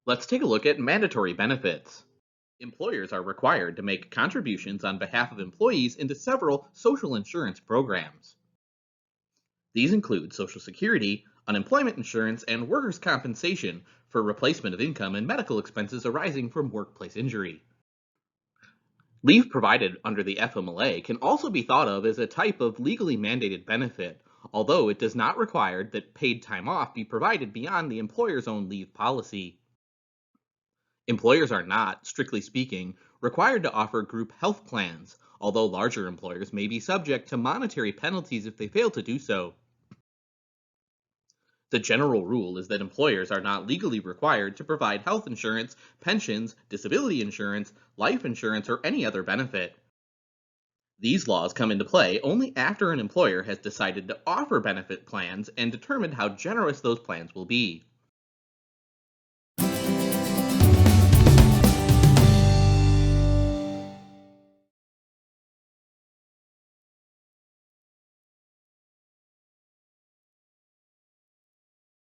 Let's take a look at mandatory benefits. Employers are required to make contributions on behalf of employees into several social insurance programs. These include Social Security, unemployment insurance, and workers' compensation for replacement of income and medical expenses arising from workplace injury. Leave provided under the FMLA can also be thought of as a type of legally mandated benefit, although it does not require that paid time off be provided beyond the employer's own leave policy. Employers are not, strictly speaking, required to offer group health plans, although larger employers may be subject to monetary penalties if they fail to do so. The general rule is that employers are not legally required to provide health insurance, pensions, disability insurance, life insurance, or any other benefit. These laws come into play only after an employer has decided to offer benefit plans and determined how generous those plans will be.